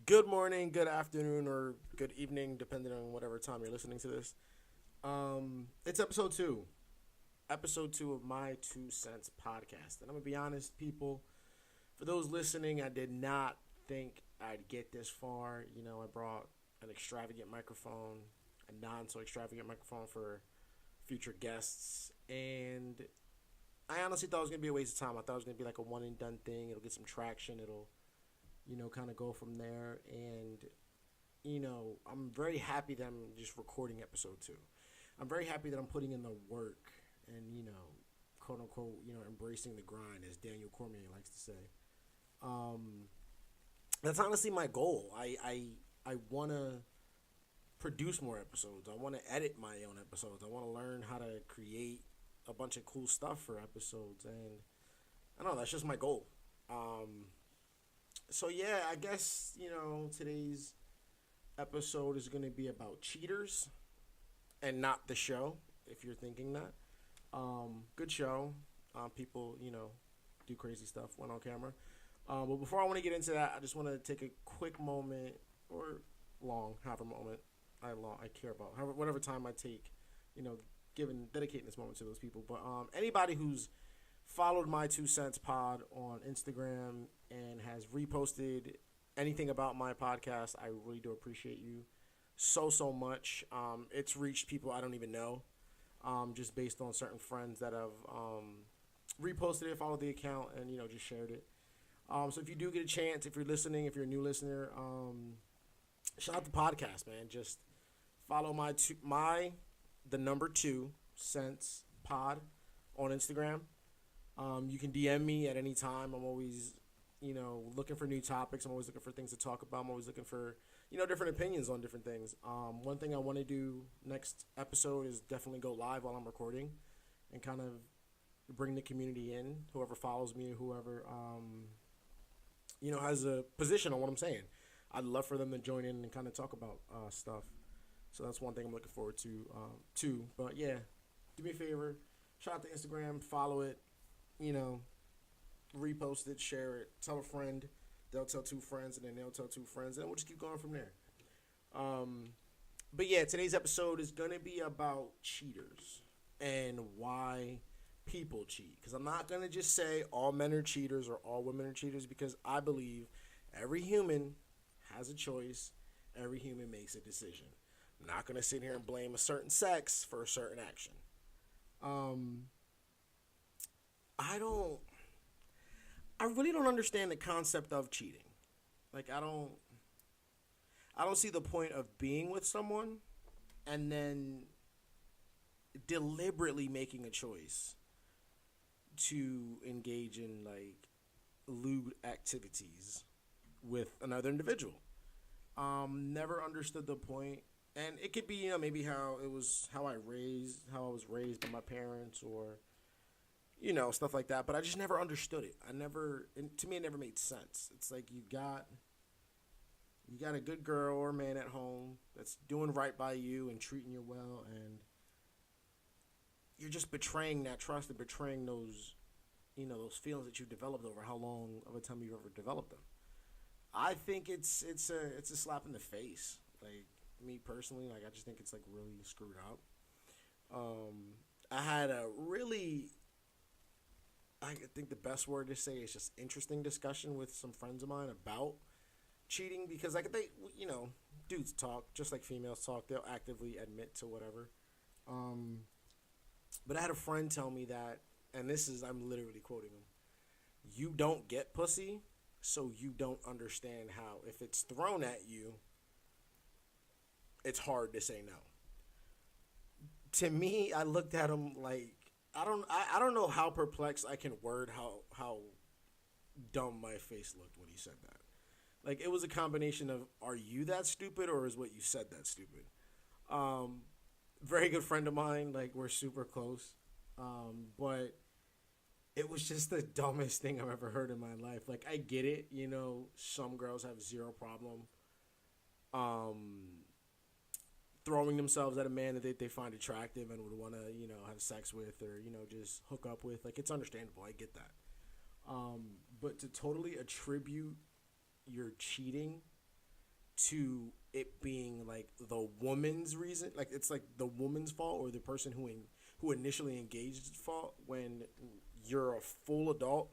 Good morning, good afternoon, or good evening, depending on whatever time you're listening to this. It's episode two of my 2 cents podcast, and I'm gonna be honest, people. For those listening, I did not think I'd get this far. I brought an extravagant microphone, a non so extravagant microphone for future guests, and I honestly thought it was gonna be a waste of time. I thought it was gonna be like a one and done thing. It'll get some traction. It'll kind of go from there. And I'm very happy that I'm just recording episode two. I'm very happy that I'm putting in the work and, quote unquote, embracing the grind, as Daniel Cormier likes to say. Um, that's honestly my goal. I want to produce more episodes. I want to edit my own episodes. I want to learn how to create a bunch of cool stuff for episodes. And I don't know, that's just my goal. So yeah, I guess today's episode is going to be about cheaters and not the show. If you're thinking that, good show. People do crazy stuff when on camera. But before I want to get into that, I just want to take a quick moment or long, however moment I care about, however whatever time I take, you know, giving dedicating this moment to those people. But anybody who's followed my 2 cents pod on Instagram and has reposted anything about my podcast, I really do appreciate you so much. It's reached people I don't even know, just based on certain friends that have reposted it, followed the account, and just shared it. So if you do get a chance, if you're listening, if you're a new listener, shout out the podcast, man. Just follow my the number 2 cents pod on Instagram. You can DM me at any time. I'm always, looking for new topics. I'm always looking for things to talk about. I'm always looking for, different opinions on different things. One thing I want to do next episode is definitely go live while I'm recording and kind of bring the community in, whoever follows me, whoever, has a position on what I'm saying. I'd love for them to join in and kind of talk about stuff. So that's one thing I'm looking forward to, too. But yeah, do me a favor. Shout out to Instagram, follow it, you know, repost it, share it, tell a friend, they'll tell two friends, and then they'll tell two friends, and we'll just keep going from there. Um, but yeah, today's episode is gonna be about cheaters and why people cheat. Because I'm not gonna just say all men are cheaters or all women are cheaters, because I believe every human has a choice. Every human makes a decision. I'm not gonna sit here and blame a certain sex for a certain action. Um, I don't. I really don't understand the concept of cheating. Like I don't. I don't see the point of being with someone and then deliberately making a choice to engage in like lewd activities with another individual. Never understood the point, and it could be maybe how I was raised by my parents, or stuff like that. But I just never understood it. To me, it never made sense. It's like you got a good girl or man at home that's doing right by you and treating you well, and you're just betraying that trust and betraying those feelings that you developed over how long of a time you've ever developed them. I think it's a slap in the face. Like me personally, like I just think it's like really screwed up. I had a really, I think the best word to say is just interesting discussion with some friends of mine about cheating, because like dudes talk just like females talk. They'll actively admit to whatever. Um, but I had a friend tell me that, and I'm literally quoting him. You don't get pussy, so you don't understand how if it's thrown at you, it's hard to say no. To me, I looked at him like I don't know how perplexed I can word how dumb my face looked when he said that. Like it was a combination of are you that stupid or is what you said that stupid? Um, Very good friend of mine, like we're super close. But it was just the dumbest thing I've ever heard in my life. Like I get it, some girls have zero problem um throwing themselves at a man that they find attractive and would want to, have sex with, or, just hook up with. Like, it's understandable. I get that. But to totally attribute your cheating to it being like the woman's reason, like it's like the woman's fault or the person who initially engaged's fault when you're a full adult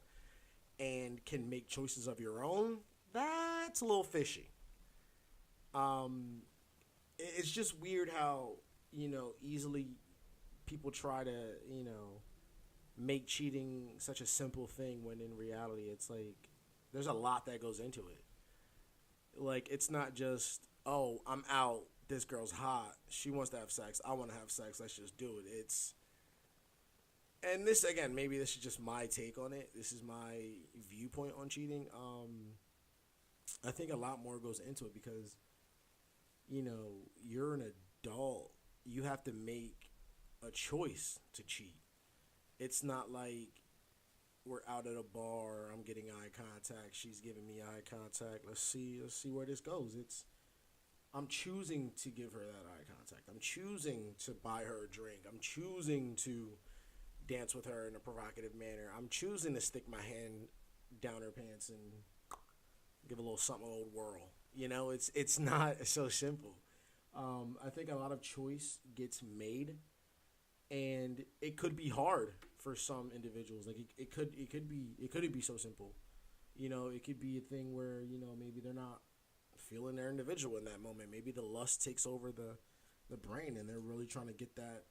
and can make choices of your own. That's a little fishy. Um, it's just weird how easily people try to make cheating such a simple thing when in reality it's like there's a lot that goes into it. Like it's not just, oh, I'm out, this girl's hot, she wants to have sex, I want to have sex, let's just do it. It's and this again, maybe this is just my take on it. This is my viewpoint on cheating. I think a lot more goes into it because you're an adult. You have to make a choice to cheat. It's not like we're out at a bar, I'm getting eye contact, she's giving me eye contact. Let's see where this goes. It's I'm choosing to give her that eye contact. I'm choosing to buy her a drink. I'm choosing to dance with her in a provocative manner. I'm choosing to stick my hand down her pants and give a little something old whirl. It's not so simple. I think a lot of choice gets made, and it could be hard for some individuals. Like it could be so simple. It could be a thing where maybe they're not feeling their individual in that moment. Maybe the lust takes over the brain, and they're really trying to get that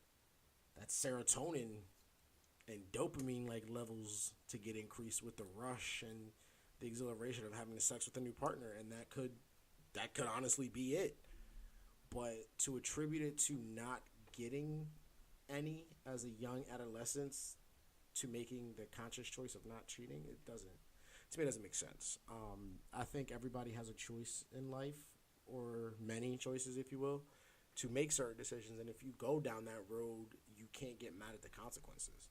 serotonin and dopamine like levels to get increased with the rush and the exhilaration of having sex with a new partner, and that could honestly be it. But to attribute it to not getting any as a young adolescence to making the conscious choice of not cheating, to me, it doesn't make sense. I think everybody has a choice in life, or many choices, if you will, to make certain decisions. And if you go down that road, you can't get mad at the consequences.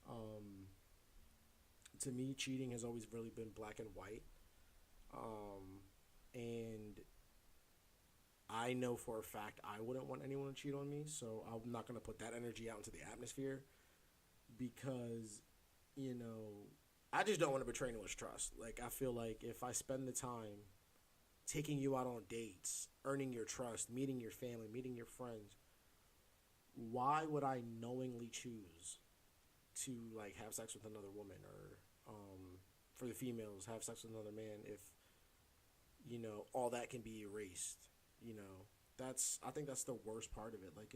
Um, to me, cheating has always really been black and white. And I know for a fact I wouldn't want anyone to cheat on me, so I'm not going to put that energy out into the atmosphere because, you know, I just don't want to betray anyone's trust. Like, I feel like if I spend the time taking you out on dates, earning your trust, meeting your family, meeting your friends, why would I knowingly choose to, like, have sex with another woman or, for the females, have sex with another man if, you know, all that can be erased? You know, I think that's the worst part of it. Like,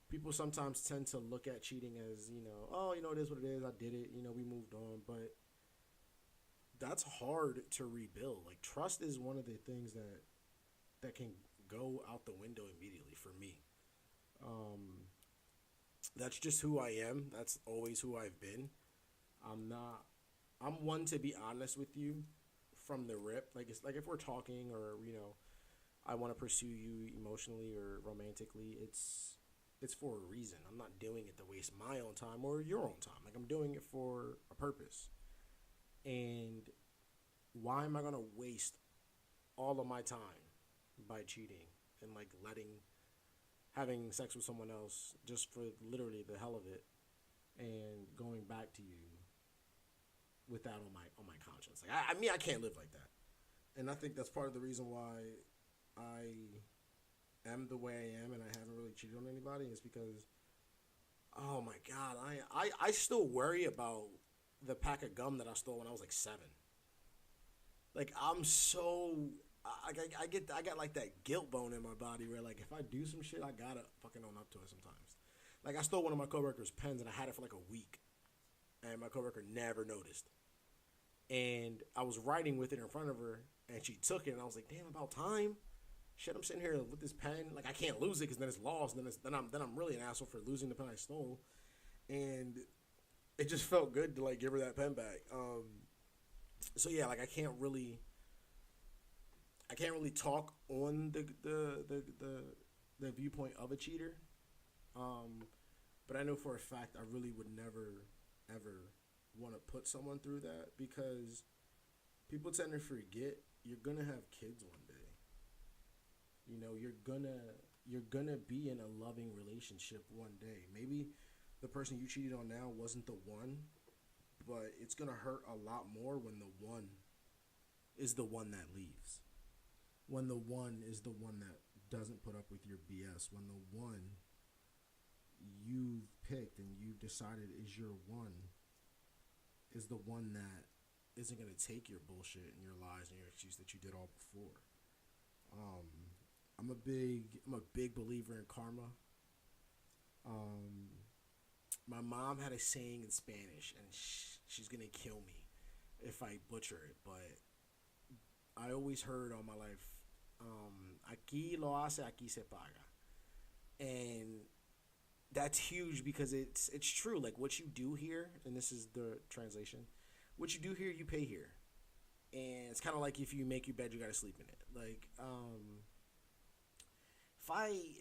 people sometimes tend to look at cheating as, you know, oh, you know, it is what it is. I did it. You know, we moved on. But that's hard to rebuild. Like, trust is one of the things that can go out the window immediately for me. That's just who I am. That's always who I've been. I'm one to be honest with you from the rip. Like, it's like if we're talking or, you know, I want to pursue you emotionally or romantically, it's for a reason. I'm not doing it to waste my own time or your own time. Like, I'm doing it for a purpose. And why am I going to waste all of my time by cheating and, like, having sex with someone else just for literally the hell of it and going back to you with that on my conscience? Like, I mean, I can't live like that. And I think that's part of the reason why I am the way I am and I haven't really cheated on anybody is because, oh my God, I still worry about the pack of gum that I stole when I was like 7. Like, I'm so, I got like that guilt bone in my body where, like, if I do some shit, I gotta fucking own up to it sometimes. Like, I stole one of my coworkers' pens and I had it for like a week and my coworker never noticed. And I was writing with it in front of her and she took it and I was like, damn, about time. Shit, I'm sitting here with this pen, like, I can't lose it because then it's lost, and then I'm really an asshole for losing the pen I stole, and it just felt good to, like, give her that pen back. So yeah, like, I can't really talk on the viewpoint of a cheater, but I know for a fact I really would never ever want to put someone through that because people tend to forget you're gonna have kids one day. You know, you're gonna be in a loving relationship one day. Maybe the person you cheated on now wasn't the one, but it's gonna hurt a lot more when the one is the one that leaves. when the one is the one that doesn't put up with your BS, when the one you've picked and you've decided is your one is the one that isn't going to take your bullshit and your lies and your excuse that you did all before. Um, I'm a big believer in karma. Um, my mom had a saying in Spanish, and she's gonna kill me if I butcher it, but I always heard all my life, aquí lo hace, aquí se paga, and that's huge because it's true. Like what you do here, and this is the translation, what you do here, you pay here, and it's kind of like if you make your bed, you gotta sleep in it. Like,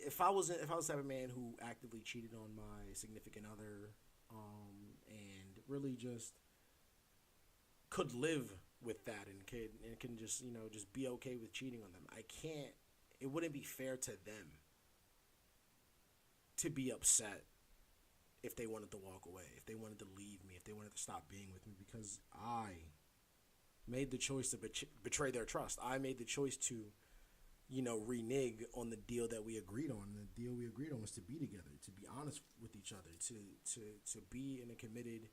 if I was the type of man who actively cheated on my significant other, and really just could live with that and can just just be okay with cheating on them, I can't. It wouldn't be fair to them to be upset if they wanted to walk away, if they wanted to leave me, if they wanted to stop being with me, because I made the choice to betray their trust. I made the choice to, renege on the deal that we agreed on. And the deal we agreed on was to be together, to be honest with each other, to be in a committed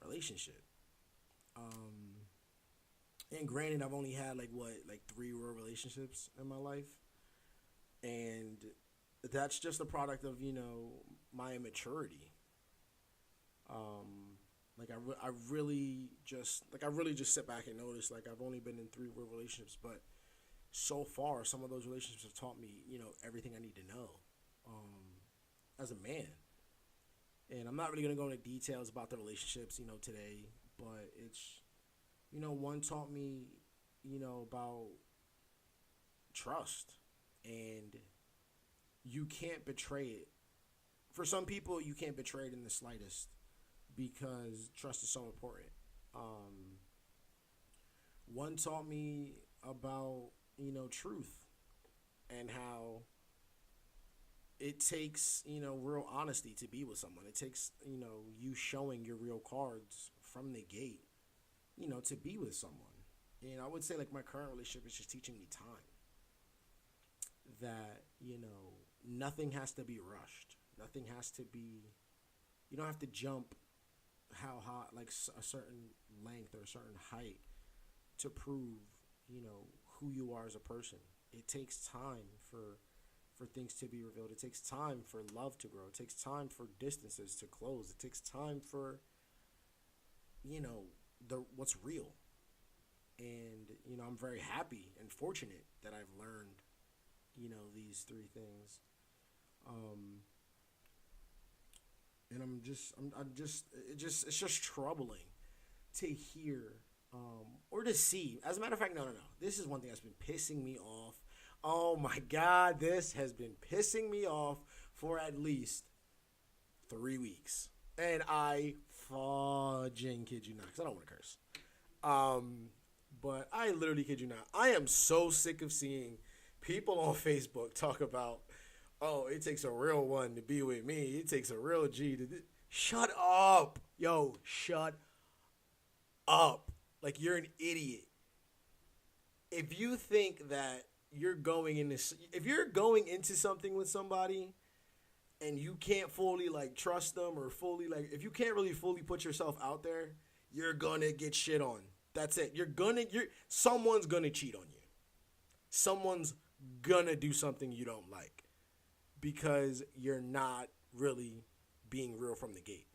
relationship. And granted, I've only had like 3 real relationships in my life, and that's just a product of my immaturity. I really just sit back and notice, like, I've only been in 3 real relationships, but so far some of those relationships have taught me everything I need to know as a man. And I'm not really gonna go into details about the relationships today, but it's one taught me about trust, and you can't betray it. For some people, you can't betray it in the slightest because trust is so important. One taught me about truth, and how it takes real honesty to be with someone. It takes you showing your real cards from the gate to be with someone. And I would say, like, my current relationship is just teaching me time, that nothing has to be rushed. Nothing has to be, you don't have to jump how high, like a certain length or a certain height to prove who you are as a person. It takes time for things to be revealed. It takes time for love to grow. It takes time for distances to close. It takes time for what's real. And I'm very happy and fortunate that I've learned these 3 things. And it's just troubling to hear or to see. As a matter of fact, no. This is one thing that's been pissing me off. Oh my God, this has been pissing me off for at least 3 weeks. And I fudging kid you not, because I don't want to curse. But I literally kid you not. I am so sick of seeing people on Facebook talk about, oh, it takes a real one to be with me. It takes a real G to Shut up. Yo, shut up. Like, you're an idiot. If you think that if you're going into something with somebody and you can't fully, like, trust them, or fully, like, if you can't really fully put yourself out there, you're gonna get shit on. That's it. Someone's gonna cheat on you. Someone's gonna do something you don't like, because you're not really being real from the gate.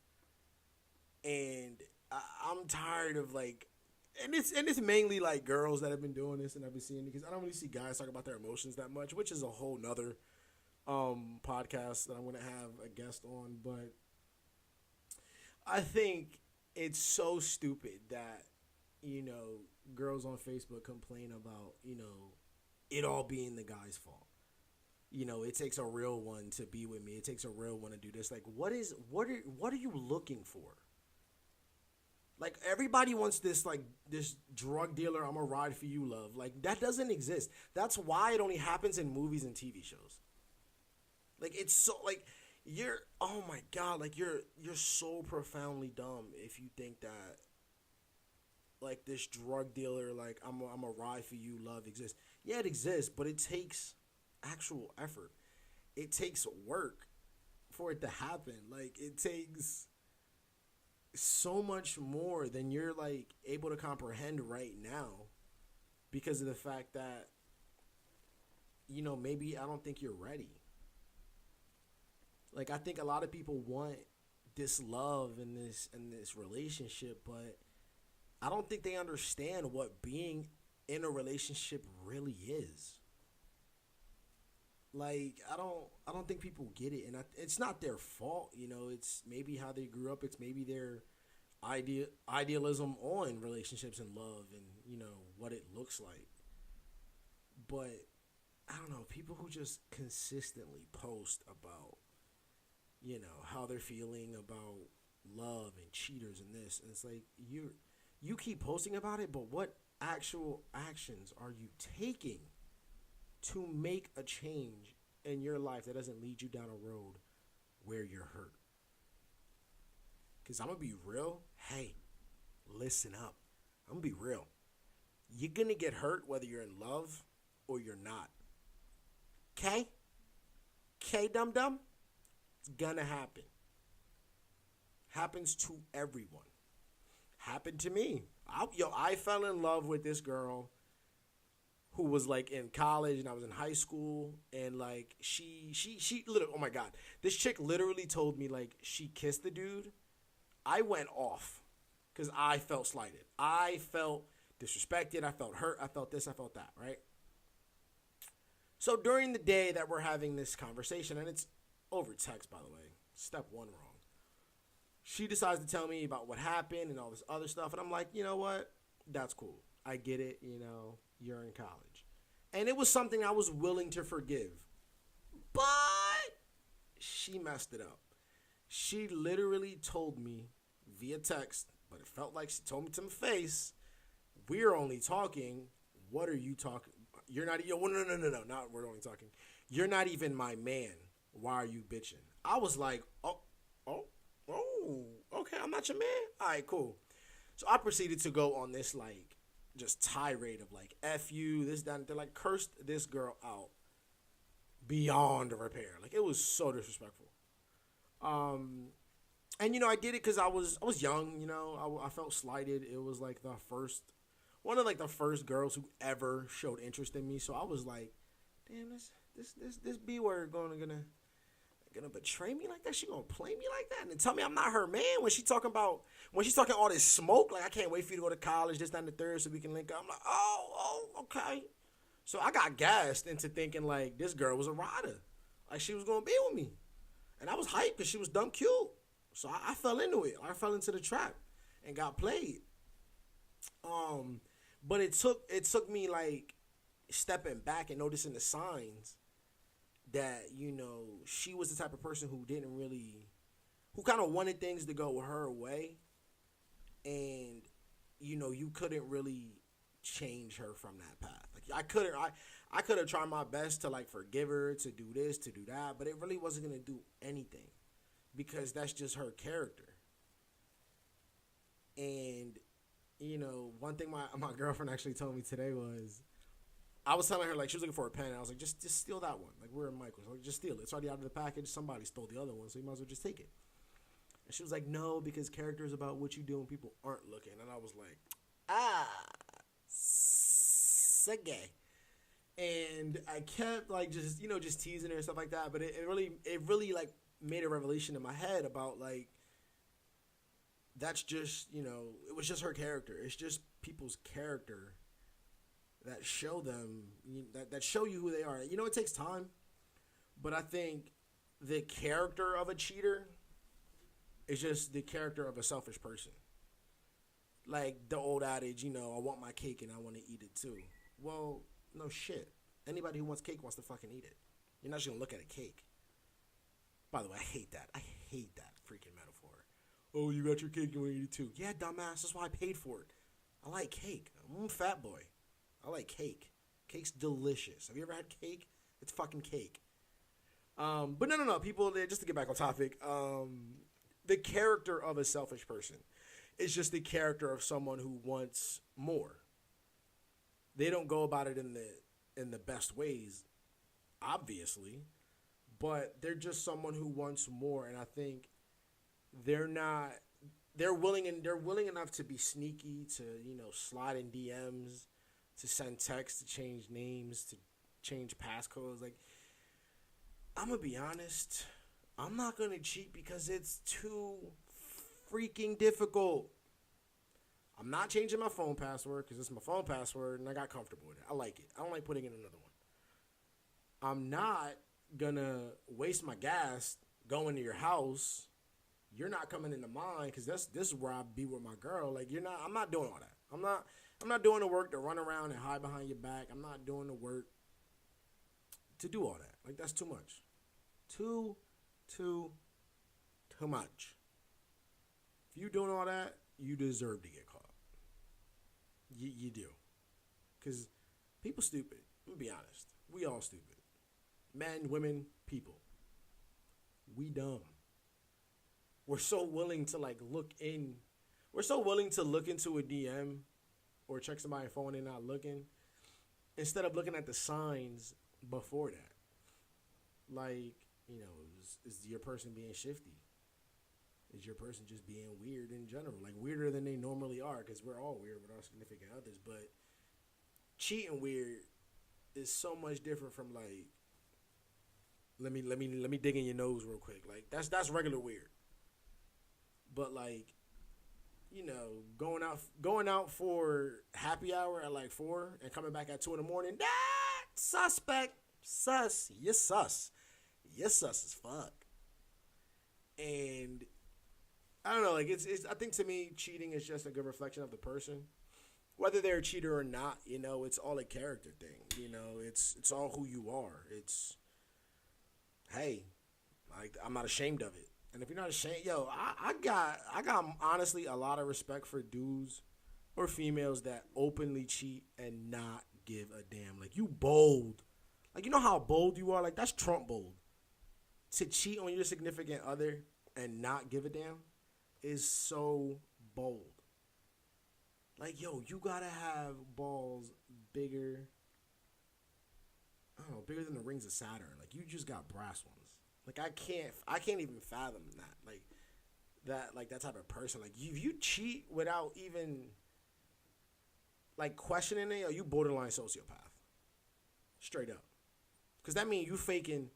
And I'm tired of, like, and it's mainly, like, girls that have been doing this, and I've been seeing it, because I don't really see guys talk about their emotions that much, which is a whole nother podcast that I'm going to have a guest on. But I think it's so stupid that, girls on Facebook complain about, it all being the guy's fault. It takes a real one to be with me. It takes a real one to do this. Like, what are you looking for? Like, everybody wants this drug dealer, I'm gonna ride for you love. Like, that doesn't exist. That's why it only happens in movies and TV shows. Like, it's so, like, oh my God, like, you're so profoundly dumb if you think that, like this drug dealer, like I'm a ride for you, love exists. Yeah, it exists, but it takes actual effort. It takes work for it to happen. Like it takes so much more than you're like able to comprehend right now because of the fact that maybe I don't think you're ready. Like I think a lot of people want this love and this relationship, but I don't think they understand what being in a relationship really is. Like I don't think people get it, and it's not their fault. It's maybe how they grew up. It's maybe their idealism on relationships and love, and what it looks like. But I don't know, people who just consistently post about how they're feeling about love and cheaters and this, and it's like you keep posting about it, but what actual actions are you taking to make a change in your life that doesn't lead you down a road where you're hurt? Because I'm going to be real. Hey, listen up. I'm going to be real. You're going to get hurt whether you're in love or you're not. Okay? Okay, dum-dum? It's going to happen. Happens to everyone. Happened to me. I fell in love with this girl who was like in college and I was in high school, and like she literally, oh my god, this chick literally told me like she kissed the dude. I went off because I felt slighted. I felt disrespected. I felt hurt. I felt this. I felt that, right? So during the day that we're having this conversation, and it's over text, by the way, step one wrong, she decides to tell me about what happened and all this other stuff, and I'm like, you know what? That's cool. I get it, you're in college. And it was something I was willing to forgive. But she messed it up. She literally told me via text, but it felt like she told me to my face, we're only talking. What are you talking? You're not, no, not we're only talking. You're not even my man. Why are you bitching? I was like, oh, okay, I'm not your man. All right, cool. So I proceeded to go on this, like, just tirade of, like, F you, this, that, and they, like, cursed this girl out beyond repair. Like, it was so disrespectful. And, I did it because I was young, I felt slighted. It was, like, one of, like, the first girls who ever showed interest in me. So I was like, damn, this B word gonna betray me like that? She gonna play me like that and then tell me I'm not her man when she's talking all this smoke, like I can't wait for you to go to college, this, that, and the third, so we can link up. I'm like, oh, okay. So I got gassed into thinking like this girl was a rider, like she was gonna be with me, and I was hyped because she was dumb cute. So I fell into it. I fell into the trap and got played. But it took me like stepping back and noticing the signs that, she was the type of person who kind of wanted things to go her way. And, you couldn't really change her from that path. Like I could have tried my best to like forgive her, to do this, to do that, but it really wasn't going to do anything because that's just her character. And, one thing my girlfriend actually told me today was, I was telling her, like, she was looking for a pen, and I was like, just steal that one. Like, we're in Michael's. Like, just steal it. It's already out of the package. Somebody stole the other one, so you might as well just take it. And she was like, no, because character is about what you do when people aren't looking. And I was like, so gay. And I kept, like, just teasing her and stuff like that. But it really, like, made a revelation in my head about, like, that's just, it was just her character. It's just people's character that show them, that show you who they are. It takes time, but I think the character of a cheater is just the character of a selfish person. Like the old adage, I want my cake and I want to eat it too. Well, no shit. Anybody who wants cake wants to fucking eat it. You're not just going to look at a cake. By the way, I hate that. I hate that freaking metaphor. Oh, you got your cake, you want to eat it too. Yeah, dumbass, that's why I paid for it. I like cake. I'm a fat boy. I like cake. Cake's delicious. Have you ever had cake? It's fucking cake. But no. People, just to get back on topic, the character of a selfish person. It's just the character of someone who wants more. They don't go about it in the best ways, obviously, but they're just someone who wants more, and I think they're not they're willing enough to be sneaky, to slide in DMs, to send texts, to change names, to change passcodes. Like, I'm gonna be honest, I'm not gonna cheat because it's too freaking difficult. I'm not changing my phone password because it's my phone password and I got comfortable with it. I like it. I don't like putting in another one. I'm not gonna waste my gas going to your house. You're not coming into mine because this is where I be with my girl. Like, you're not. I'm not doing all that. I'm not doing the work to run around and hide behind your back. I'm not doing the work to do all that. Like, that's too much. Too much. If you doing all that, you deserve to get caught. You do. Because people stupid. I'm going to be honest. We all stupid. Men, women, people. We dumb. We're so willing to, like, we're so willing to look into a DM or check somebody's phone and not looking, instead of looking at the signs before that. Like, is your person being shifty? Is your person just being weird in general? Like, weirder than they normally are, because we're all weird with our significant others. But cheating weird is so much different from, like, let me dig in your nose real quick. Like, that's regular weird. But, like, going out for happy hour at like 4 and coming back at 2 in the morning, that suspect. Sus. You're sus. You're sus as fuck. And I don't know, like, it's I think, to me, cheating is just a good reflection of the person. Whether they're a cheater or not, it's all a character thing. It's all who you are. It's, hey, like, I'm not ashamed of it. And if you're not ashamed, I got honestly a lot of respect for dudes or females that openly cheat and not give a damn. Like, you bold. Like, you know how bold you are? Like, that's Trump bold. To cheat on your significant other and not give a damn is so bold. Like, you gotta have balls bigger. I don't know, bigger than the rings of Saturn. Like, you just got brass ones. Like, I can't even fathom that. That type of person. Like, you cheat without even, like, questioning it, you borderline sociopath. Straight up. Because that means you faking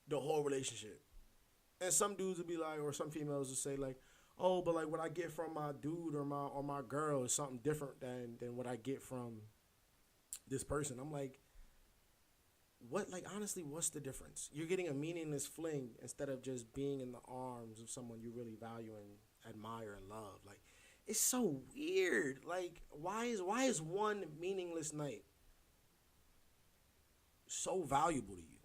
the whole relationship. And some dudes will be like, or some females will say, like, oh, but, like, what I get from my dude or my girl is something different than what I get from this person. I'm like, what, like, honestly, what's the difference? You're getting a meaningless fling instead of just being in the arms of someone you really value and admire and love. Like, it's so weird. Like, why is one meaningless night so valuable to you?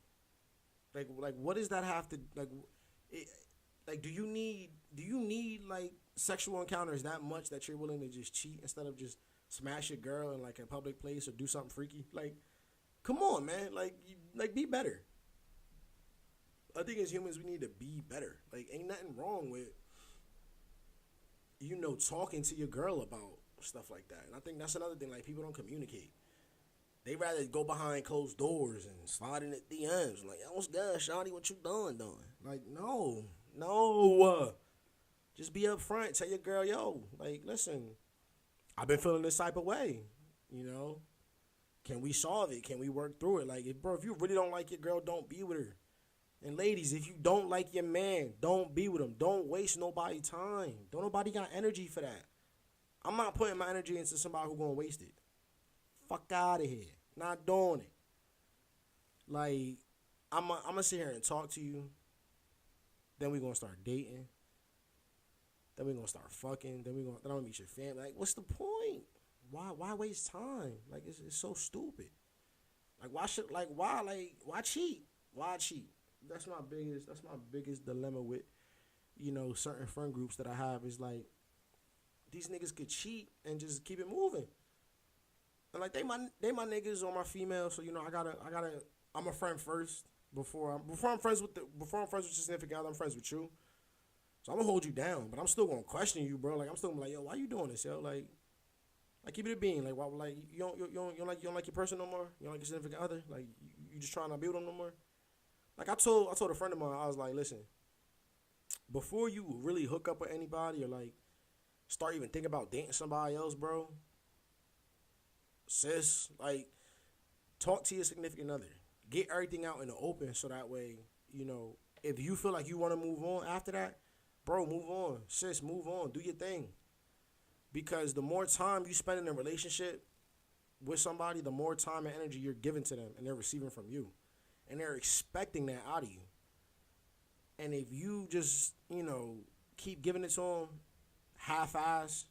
Like, what does that have to, like, do you need like sexual encounters that much that you're willing to just cheat instead of just smash your girl in, like, a public place or do something freaky? Like, come on, man. Like, be better. I think as humans, we need to be better. Like, ain't nothing wrong with, talking to your girl about stuff like that. And I think that's another thing. Like, people don't communicate. They rather go behind closed doors and slide in the DMs. Like, what's good, shawty? What you doing? Like, no. Just be up front. Tell your girl, like, listen, I've been feeling this type of way, Can we solve it? Can we work through it? Like, if you really don't like your girl, don't be with her. And ladies, if you don't like your man, don't be with him. Don't waste nobody's time. Don't nobody got energy for that. I'm not putting my energy into somebody who gonna waste it. Fuck out of here. Not doing it. Like, I'm gonna sit here and talk to you. Then we gonna start dating. Then we gonna start fucking. Then I'm gonna meet your family. Like, what's the point? Why waste time? Like, it's so stupid. Like, why cheat? Why cheat? That's my biggest dilemma with, certain friend groups that I have, is like, these niggas could cheat and just keep it moving. And, like, they my niggas or my females, so I'm a friend first before I'm friends with your significant other. I'm friends with you. So I'm gonna hold you down, but I'm still gonna question you, bro. Like I'm still gonna be like, yo, why you doing this, yo? Like keep it a being. Like why? Like you don't like your person no more. You don't like your significant other. Like you just trying to be with them no more. Like I told a friend of mine, I was like, listen, before you really hook up with anybody or like start even thinking about dating somebody else, bro, sis, like talk to your significant other. Get everything out in the open so that way, if you feel like you want to move on after that, bro, move on. Sis, move on. Do your thing. Because the more time you spend in a relationship with somebody, the more time and energy you're giving to them and they're receiving from you. And they're expecting that out of you. And if you just, keep giving it to them half-ass,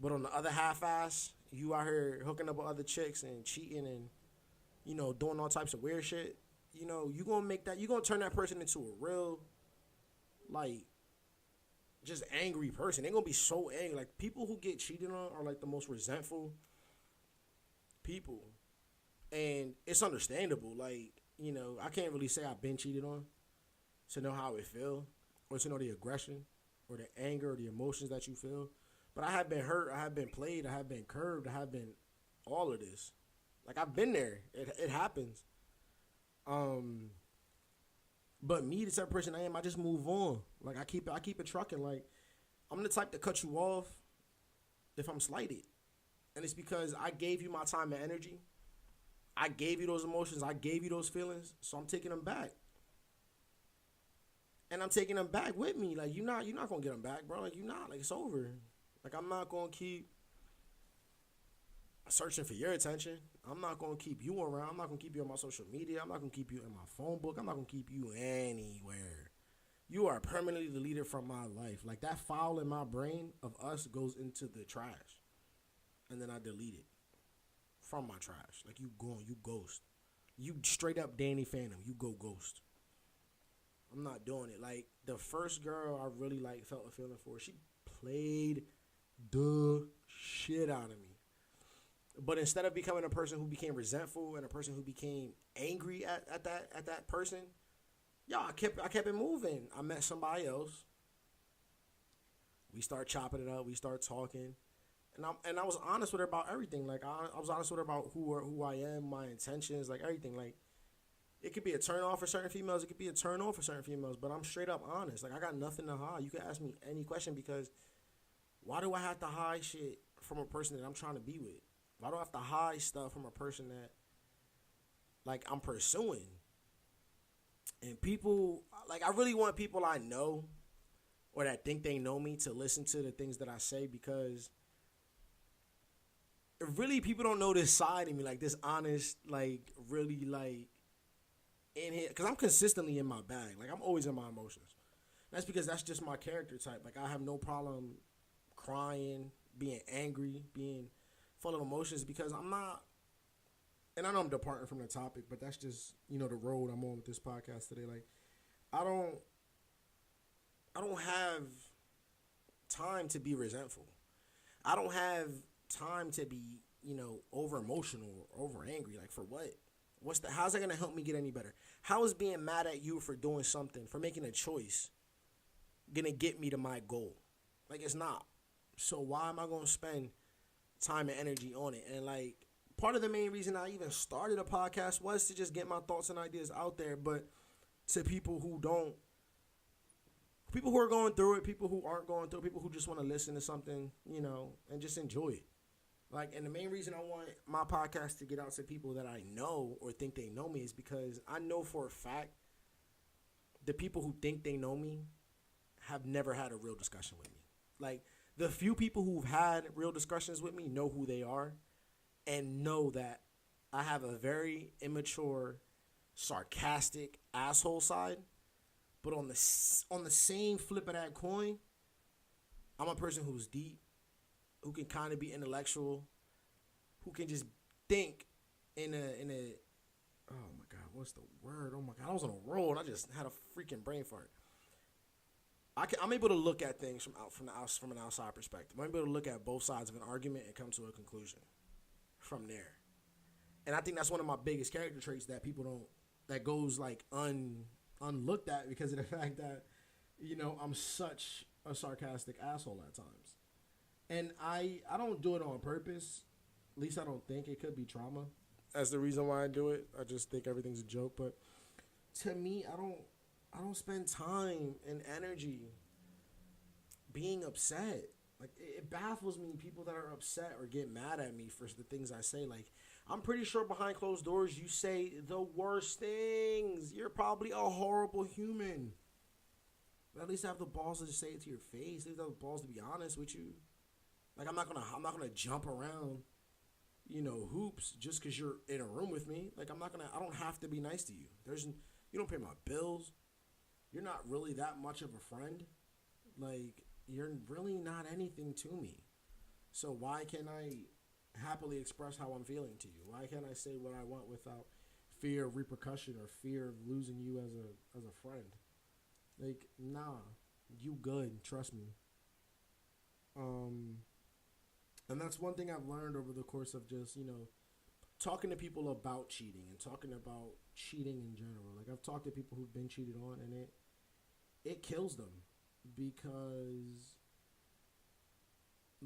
but on the other half-ass, you out here hooking up with other chicks and cheating and, doing all types of weird shit, you're going to turn that person into a real, like, just angry person. They're going to be so angry. Like, people who get cheated on are, like, the most resentful people. And it's understandable. Like, I can't really say I've been cheated on to know how it feel or to know the aggression or the anger or the emotions that you feel. But I have been hurt. I have been played. I have been curved. I have been all of this. Like, I've been there. It happens. But me, the type of person I am, I just move on. Like, I keep it trucking. Like, I'm the type to cut you off if I'm slighted. And it's because I gave you my time and energy. I gave you those emotions. I gave you those feelings. So I'm taking them back. And I'm taking them back with me. Like, you're not going to get them back, bro. Like, you're not. Like, it's over. Like, I'm not going to keep searching for your attention. I'm not going to keep you around. I'm not going to keep you on my social media. I'm not going to keep you in my phone book. I'm not going to keep you anywhere. You are permanently deleted from my life. Like, that file in my brain of us goes into the trash. And then I delete it from my trash. Like, you gone. You ghost. You straight up Danny Phantom. You go ghost. I'm not doing it. Like, the first girl I really, felt a feeling for, she played the shit out of me. But instead of becoming a person who became resentful and a person who became angry at that person, I kept it moving. I met somebody else. We start chopping it up. We start talking, and I was honest with her about everything. Like, I was honest with her about who I am, my intentions, like everything. Like, it could be a turn off for certain females. It could be a turn on for certain females. But I'm straight up honest. Like, I got nothing to hide. You can ask me any question because why do I have to hide shit from a person that I'm trying to be with? Why do I have to hide stuff from a person that, like, I'm pursuing? And people, like, I really want people I know or that think they know me to listen to the things that I say because really people don't know this side of me, like, this honest, like, really, like, in here. Because I'm consistently in my bag. Like, I'm always in my emotions. That's because that's just my character type. Like, I have no problem crying, being angry, being full of emotions because I'm not, and I know I'm departing from the topic, but that's just, the road I'm on with this podcast today. Like, I don't have time to be resentful. I don't have time to be, over emotional or over angry. Like, for what? How's that going to help me get any better? How is being mad at you for doing something, for making a choice, going to get me to my goal? Like, it's not. So why am I going to spend time and energy on it? And, like, part of the main reason I even started a podcast was to just get my thoughts and ideas out there, but to people who are going through it, people who aren't going through it, people who just want to listen to something, and just enjoy it. Like, and the main reason I want my podcast to get out to people that I know or think they know me is because I know for a fact the people who think they know me have never had a real discussion with me. Like, the few people who've had real discussions with me know who they are and know that I have a very immature, sarcastic asshole side. But on the same flip of that coin, I'm a person who's deep, who can kind of be intellectual, who can just think in a oh my God, what's the word? Oh my God, I was on a roll and I just had a freaking brain fart. I'm able to look at things from an outside perspective. I'm able to look at both sides of an argument and come to a conclusion from there. And I think that's one of my biggest character traits that people don't, that goes like unlooked at because of the fact that I'm such a sarcastic asshole at times. And I don't do it on purpose. At least I don't think. It could be trauma. That's the reason why I do it. I just think everything's a joke. But to me, I don't spend time and energy being upset. Like it baffles me people that are upset or get mad at me for the things I say. Like I'm pretty sure behind closed doors you say the worst things. You're probably a horrible human. But at least have the balls to just say it to your face. At least have the balls to be honest with you. Like I'm not gonna jump around, hoops just because you're in a room with me. Like I don't have to be nice to you. You don't pay my bills. You're not really that much of a friend. Like you're really not anything to me. So why can't I happily express how I'm feeling to you? Why can't I say what I want without fear of repercussion or fear of losing you as a friend? Like nah, you good. Trust me. Um, and that's one thing I've learned over the course of just talking to people about cheating and talking about cheating in general. Like I've talked to people who've been cheated on, and it kills them because,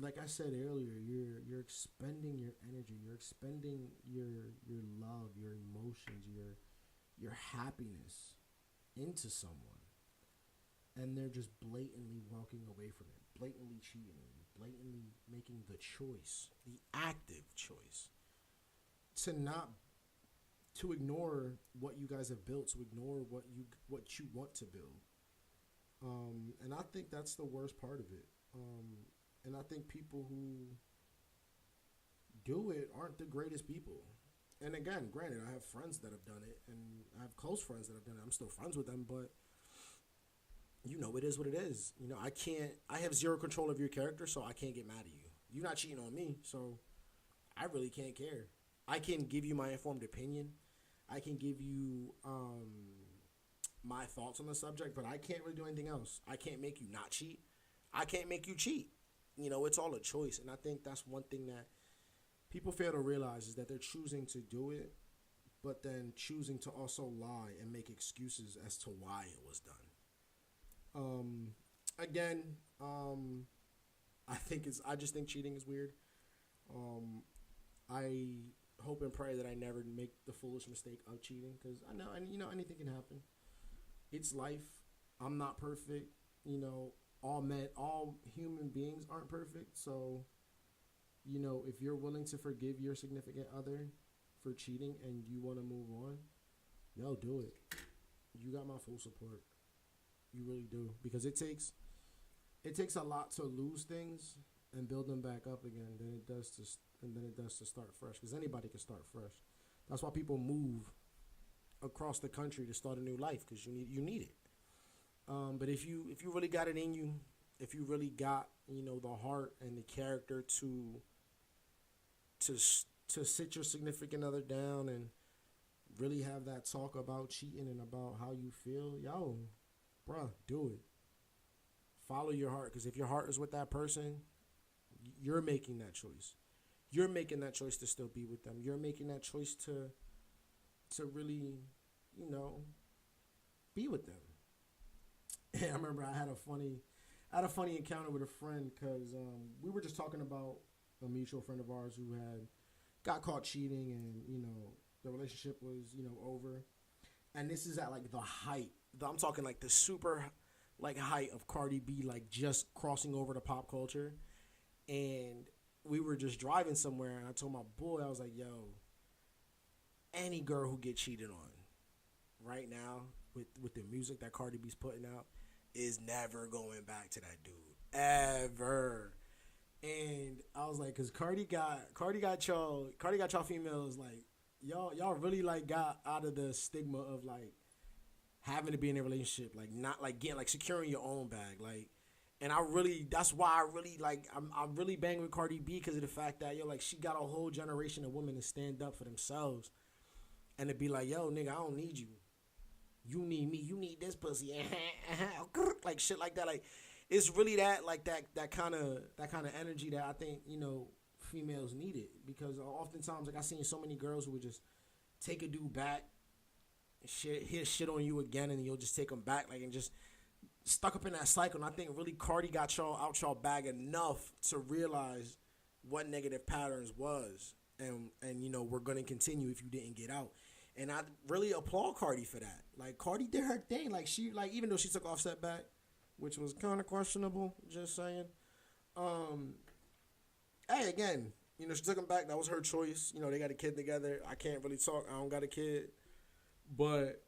like I said earlier, you're expending your energy, you're expending your love, your emotions, your happiness into someone, and they're just blatantly walking away from it, blatantly cheating on you, blatantly making the choice, the active choice, to not to ignore what you guys have built, to ignore what you want to build. And I think that's the worst part of it. And I think people who do it aren't the greatest people. And again, granted, I have friends that have done it, and I have close friends that have done it. I'm still friends with them, but it is what it is. I have zero control of your character, so I can't get mad at you. You're not cheating on me, so I really can't care. I can give you my informed opinion. I can give you my thoughts on the subject, but I can't really do anything else. I can't make you not cheat. I can't make you cheat. It's all a choice, and I think that's one thing that people fail to realize is that they're choosing to do it, but then choosing to also lie and make excuses as to why it was done. Again, I just think cheating is weird. I hope and pray that I never make the foolish mistake of cheating, because I know, and anything can happen. It's life. I'm not perfect. All human beings aren't perfect. So, if you're willing to forgive your significant other for cheating and you want to move on, yo, do it. You got my full support. You really do, because it takes a lot to lose things and build them back up again than it does to start fresh, because anybody can start fresh. That's why people move across the country to start a new life, because you need it. But if you really got it in you, if you really got the heart and the character to to sit your significant other down and really have that talk about cheating and about how you feel, yo, bruh, do it. Follow your heart, because if your heart is with that person, you're making that choice. You're making that choice to still be with them. You're making that choice to really, be with them. And I remember I had a funny encounter with a friend, because we were just talking about a mutual friend of ours who had got caught cheating, and the relationship was over. And this is at like the height. I'm talking like the super like height of Cardi B, like just crossing over to pop culture. And we were just driving somewhere, and I told my boy, I was like, yo, any girl who get cheated on right now with the music that Cardi B's putting out is never going back to that dude. Ever. And I was like, cause Cardi got y'all females like, y'all really like got out of the stigma of like having to be in a relationship, like not like getting like securing your own bag, like. And that's why I really like, I'm really banging with Cardi B, because of the fact that like she got a whole generation of women to stand up for themselves, and to be like, yo, nigga, I don't need you. You need me. You need this pussy. Like shit like that. Like it's really that kind of energy that I think females need it, because oftentimes like I seen so many girls who would just take a dude back, hit shit on you again, and you'll just take them back, like, and just stuck up in that cycle. And I think really Cardi got y'all out y'all bag enough to realize what negative patterns was, and we're gonna continue if you didn't get out. And I really applaud Cardi for that. Like Cardi did her thing. Like even though she took Offset back, which was kind of questionable. Just saying. Hey, again, she took him back. That was her choice. They got a kid together. I can't really talk. I don't got a kid, but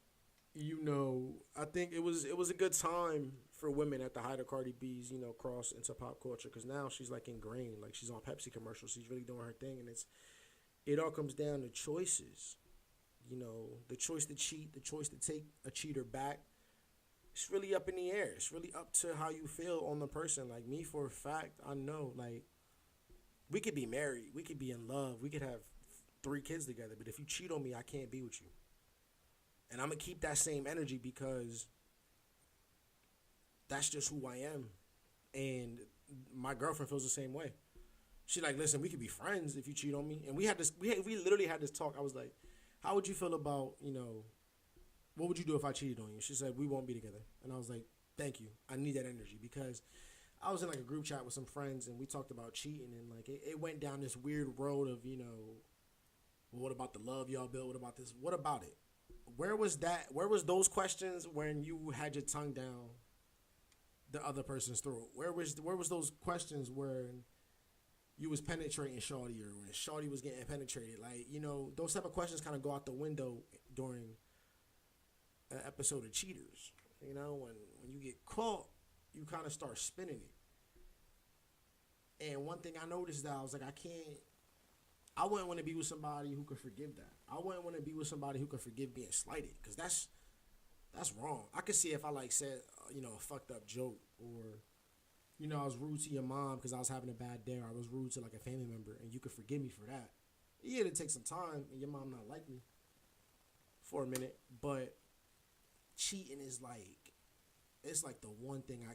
I think it was a good time for women at the height of Cardi B's, cross into pop culture, because now she's like ingrained. Like she's on Pepsi commercials. She's really doing her thing, and it all comes down to choices. The choice to cheat, the choice to take a cheater back. It's really up in the air. It's really up to how you feel on the person. Like me, for a fact, I know, like, we could be married, we could be in love, we could have 3 kids together, but if you cheat on me, I can't be with you. And I'm going to keep that same energy because that's just who I am. And my girlfriend feels the same way. She's like, listen, we could be friends if you cheat on me. And we literally had this talk. I was like, how would you feel about, what would you do if I cheated on you? She said, we won't be together. And I was like, thank you. I need that energy, because I was in like a group chat with some friends and we talked about cheating, and like it went down this weird road of, well, what about the love y'all built? What about this? What about it? Where was that? Where was those questions when you had your tongue down the other person's throat? Where was those questions when you was penetrating Shawty, or when Shawty was getting penetrated? Like, those type of questions kind of go out the window during an episode of Cheaters. When you get caught, you kind of start spinning it. And one thing I noticed that I was like, I wouldn't want to be with somebody who could forgive that. I wouldn't want to be with somebody who could forgive being slighted, because that's wrong. I could see if I like said, a fucked up joke, or, I was rude to your mom because I was having a bad day, or I was rude to like a family member, and you could forgive me for that. Yeah, it'd take some time, and your mom not like me for a minute, but cheating is like, it's like the one thing I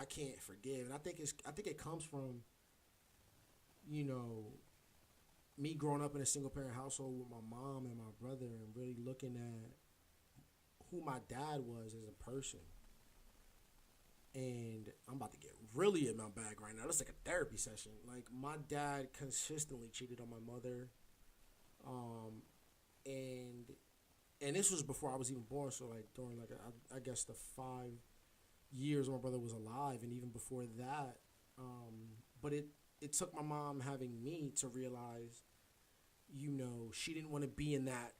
can't forgive. And I think it comes from, me growing up in a single parent household with my mom and my brother, and really looking at who my dad was as a person. And I'm about to get really in my bag right now. It's like a therapy session. Like, my dad consistently cheated on my mother. And this was before I was even born. So, like, during, like, I guess the 5 years my brother was alive, and even before that. But it took my mom having me to realize, she didn't want to be in that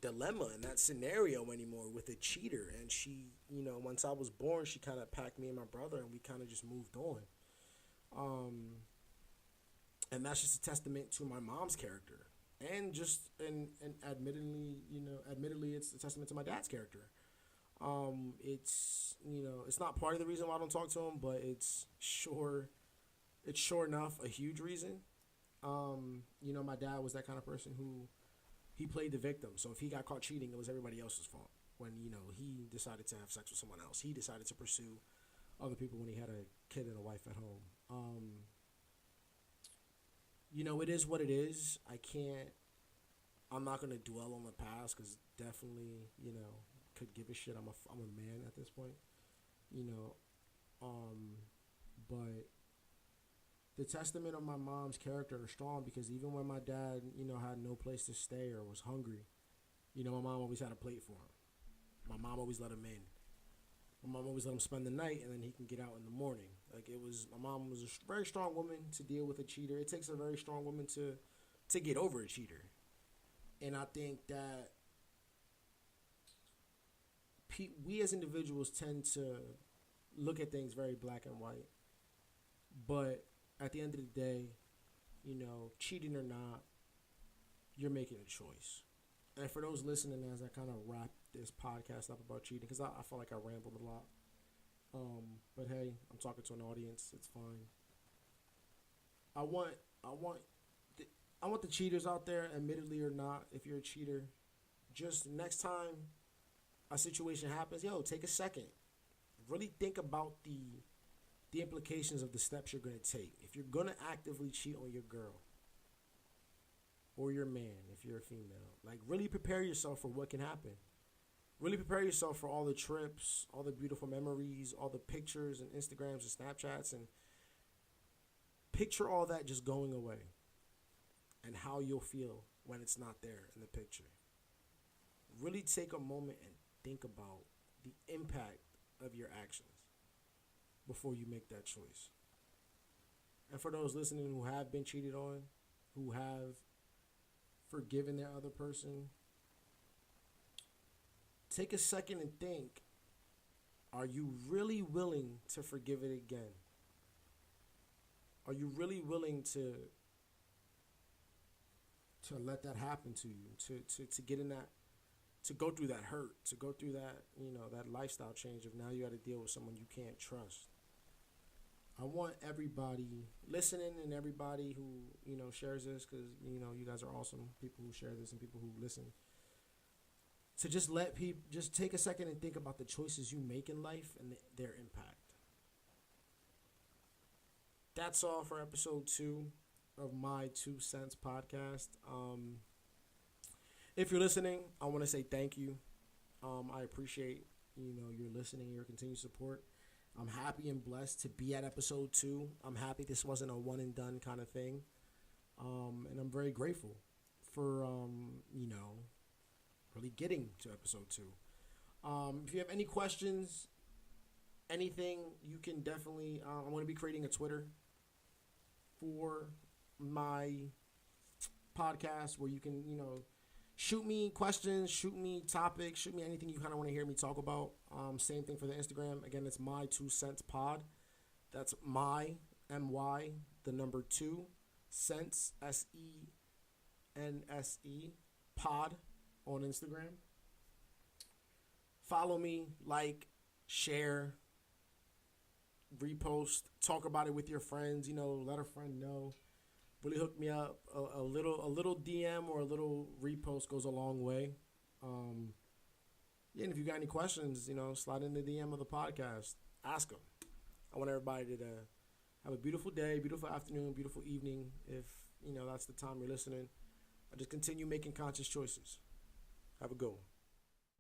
dilemma, in that scenario anymore with a cheater. And she, once I was born, she kind of packed me and my brother, and we kind of just moved on. And that's just a testament to my mom's character. And admittedly, it's a testament to my dad's character. It's not part of the reason why I don't talk to him, but it's sure enough a huge reason. My dad was that kind of person who, he played the victim. So if he got caught cheating, it was everybody else's fault. When, he decided to have sex with someone else, he decided to pursue other people when he had a kid and a wife at home. It is what it is. I'm not going to dwell on the past, because definitely, could give a shit. I'm a man at this point, but the testament of my mom's character is strong, because even when my dad, had no place to stay or was hungry, my mom always had a plate for him. My mom always let him in. My mom always let him spend the night, and then he can get out in the morning. Like, my mom was a very strong woman to deal with a cheater. It takes a very strong woman to get over a cheater. And I think that we as individuals tend to look at things very black and white. But at the end of the day, cheating or not, you're making a choice. And for those listening, as I kind of wrap this podcast up about cheating, because I feel like I rambled a lot. But hey, I'm talking to an audience. It's fine. I want the cheaters out there, admittedly or not, if you're a cheater, just next time a situation happens, take a second. Really think about the implications of the steps you're going to take. If you're going to actively cheat on your girl or your man, if you're a female, like, really prepare yourself for what can happen. Really prepare yourself for all the trips, all the beautiful memories, all the pictures and Instagrams and Snapchats, and picture all that just going away and how you'll feel when it's not there in the picture. Really take a moment and think about the impact of your actions before you make that choice. And for those listening who have been cheated on, who have forgiven their other person, take a second and think, are you really willing to forgive it again? Are you really willing to let that happen to you, to get in that, to go through that hurt, to go through that, that lifestyle change of now you got to deal with someone you can't trust? I want everybody listening and everybody who, shares this, because, you guys are awesome, people who share this and people who listen, to just let people, just take a second and think about the choices you make in life and their impact. That's all for episode 2 of my 2 Cents podcast. If you're listening, I want to say thank you. I appreciate, your listening, your continued support. I'm happy and blessed to be at episode 2. I'm happy this wasn't a one and done kind of thing. And I'm very grateful for, really getting to episode 2. If you have any questions, anything, you can definitely, I'm going to be creating a Twitter for my podcast where you can, shoot me questions, shoot me topics, shoot me anything you kind of want to hear me talk about. Same thing for the Instagram. Again, it's my 2 Cents pod. That's my, M-Y, the number 2, cents, S-E-N-S-E, pod on Instagram. Follow me, like, share, repost, talk about it with your friends, let a friend know. Really hook me up. A little DM or a little repost goes a long way. And if you got any questions, slide in the DM of the podcast. Ask them. I want everybody to have a beautiful day, beautiful afternoon, beautiful evening. If, that's the time you're listening. I just continue making conscious choices. Have a good one.